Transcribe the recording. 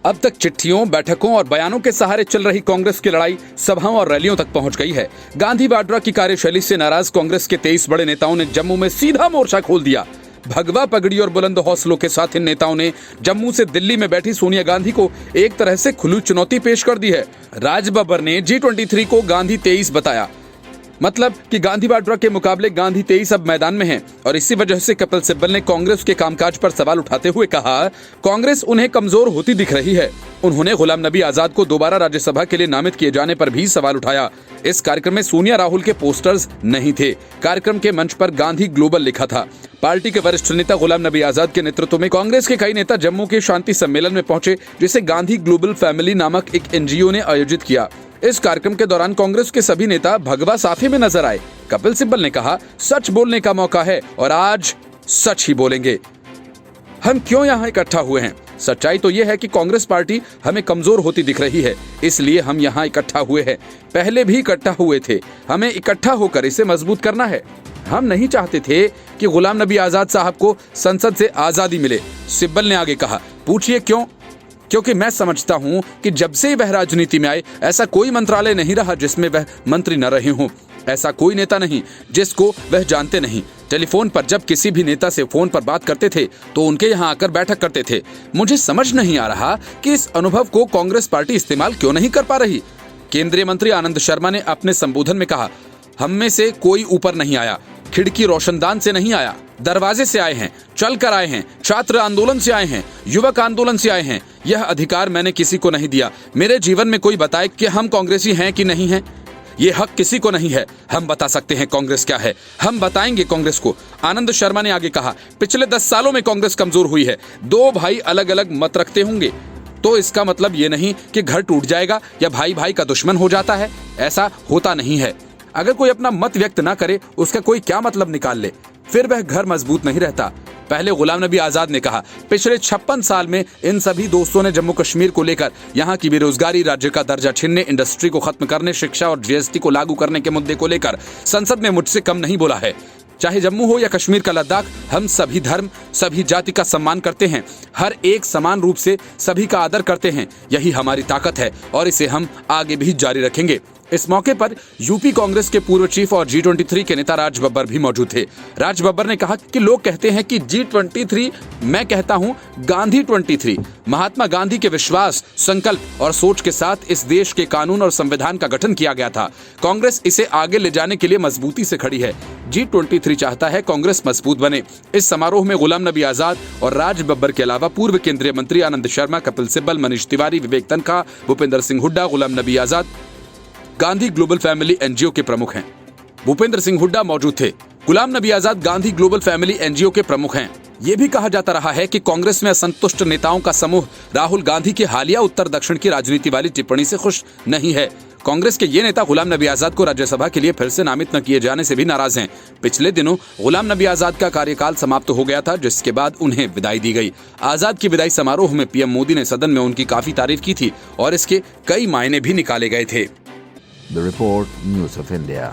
अब तक चिट्ठियों, बैठकों और बयानों के सहारे चल रही कांग्रेस की लड़ाई सभाओं और रैलियों तक पहुंच गई है। गांधी वाड्रा की कार्यशैली से नाराज कांग्रेस के 23 बड़े नेताओं ने जम्मू में सीधा मोर्चा खोल दिया। भगवा पगड़ी और बुलंद हौसलों के साथ इन नेताओं ने जम्मू से दिल्ली में बैठी सोनिया गांधी को एक तरह से खुली चुनौती पेश कर दी है। राज बब्बर ने G23 को गांधी 23 बताया, मतलब कि गांधी वाड्रा के मुकाबले गांधी 23 अब मैदान में है। और इसी वजह से कपिल सिब्बल ने कांग्रेस के कामकाज पर सवाल उठाते हुए कहा, कांग्रेस उन्हें कमजोर होती दिख रही है। उन्होंने गुलाम नबी आजाद को दोबारा राज्यसभा के लिए नामित किए जाने पर भी सवाल उठाया। इस कार्यक्रम में सोनिया राहुल के पोस्टर्स नहीं थे। कार्यक्रम के मंच पर गांधी ग्लोबल लिखा था। पार्टी के वरिष्ठ नेता गुलाम नबी आजाद के नेतृत्व में कांग्रेस के कई नेता जम्मू के शांति सम्मेलन में पहुंचे, जिसे गांधी ग्लोबल फैमिली नामक एक NGO ने आयोजित किया। इस कार्यक्रम के दौरान कांग्रेस के सभी नेता भगवा साफे में नजर आए। कपिल सिब्बल ने कहा, सच बोलने का मौका है और आज सच ही बोलेंगे। हम क्यों यहाँ इकट्ठा हुए हैं? सच्चाई तो यह है कि कांग्रेस पार्टी हमें कमजोर होती दिख रही है, इसलिए हम यहाँ इकट्ठा हुए हैं। पहले भी इकट्ठा हुए थे, हमें इकट्ठा होकर इसे मजबूत करना है। हम नहीं चाहते थे कि गुलाम नबी आजाद साहब को संसद से आजादी मिले। सिब्बल ने आगे कहा, पूछिए क्यों? क्योंकि मैं समझता हूं कि जब से वह राजनीति में आए, ऐसा कोई मंत्रालय नहीं रहा जिसमें वह मंत्री न रहे हों। ऐसा कोई नेता नहीं जिसको वह जानते नहीं। टेलीफोन पर जब किसी भी नेता से फोन पर बात करते थे तो उनके यहाँ आकर बैठक करते थे। मुझे समझ नहीं आ रहा कि इस अनुभव को कांग्रेस पार्टी इस्तेमाल क्यों नहीं कर पा रही। केंद्रीय मंत्री आनंद शर्मा ने अपने संबोधन में कहा, हम में से कोई ऊपर नहीं आया, खिड़की रोशनदान से नहीं आया, दरवाजे से आए हैं, चल कर आए हैं, छात्र आंदोलन से आए हैं, युवक आंदोलन से आए हैं। यह अधिकार मैंने किसी को नहीं दिया। मेरे जीवन में कोई बताए कि हम कांग्रेसी हैं कि नहीं हैं, ये हक किसी को नहीं है। हम बता सकते हैं कांग्रेस क्या है, हम बताएंगे कांग्रेस को। आनंद शर्मा ने आगे कहा, पिछले 10 सालों में कांग्रेस कमजोर हुई है। 2 भाई अलग अलग मत रखते होंगे तो इसका मतलब ये नहीं कि घर टूट जाएगा या भाई भाई का दुश्मन हो जाता है। ऐसा होता नहीं है। अगर कोई अपना मत व्यक्त ना करे, उसका कोई क्या मतलब निकाल ले, फिर वह घर मजबूत नहीं रहता। पहले गुलाम नबी आजाद ने कहा, पिछले 56 साल में इन सभी दोस्तों ने जम्मू कश्मीर को लेकर यहाँ की बेरोजगारी, राज्य का दर्जा छीनने, इंडस्ट्री को खत्म करने, शिक्षा और GST को लागू करने के मुद्दे को लेकर संसद में मुझसे कम नहीं बोला है। चाहे जम्मू हो या कश्मीर का लद्दाख, हम सभी धर्म, सभी जाति का सम्मान करते हैं। हर एक समान रूप से सभी का आदर करते हैं। यही हमारी ताकत है और इसे हम आगे भी जारी रखेंगे। इस मौके पर यूपी कांग्रेस के पूर्व चीफ और G23 के नेता राज बब्बर भी मौजूद थे। राज बब्बर ने कहा कि लोग कहते हैं कि G23, मैं कहता हूं गांधी 23। महात्मा गांधी के विश्वास, संकल्प और सोच के साथ इस देश के कानून और संविधान का गठन किया गया था। कांग्रेस इसे आगे ले जाने के लिए मजबूती से खड़ी है। G23 चाहता है कांग्रेस मजबूत बने। इस समारोह में गुलाम नबी आजाद और राज बब्बर के अलावा पूर्व केंद्रीय मंत्री आनंद शर्मा, कपिल सिब्बल, मनीष तिवारी, विवेक तनखा, Bhupendra Singh Hooda, Ghulam Nabi Azad, Gandhi global family NGO के प्रमुख हैं। भूपेंद्र सिंह हुड्डा मौजूद थे। Ghulam Nabi Azad Gandhi global family NGO के प्रमुख हैं। ये भी कहा जाता रहा है कि कांग्रेस में असंतुष्ट नेताओं का समूह राहुल गांधी की हालिया उत्तर दक्षिण की राजनीति वाली टिप्पणी से खुश नहीं है। कांग्रेस के ये नेता गुलाम नबी आजाद को राज्यसभा के लिए फिर से नामित न किए जाने से भी नाराज हैं। पिछले दिनों गुलाम नबी आजाद का कार्यकाल समाप्त हो गया था, जिसके बाद उन्हें विदाई दी गई। आजाद की विदाई समारोह में PM मोदी ने सदन में उनकी काफी तारीफ की थी और इसके कई मायने भी निकाले गए थे। The Report, News of India.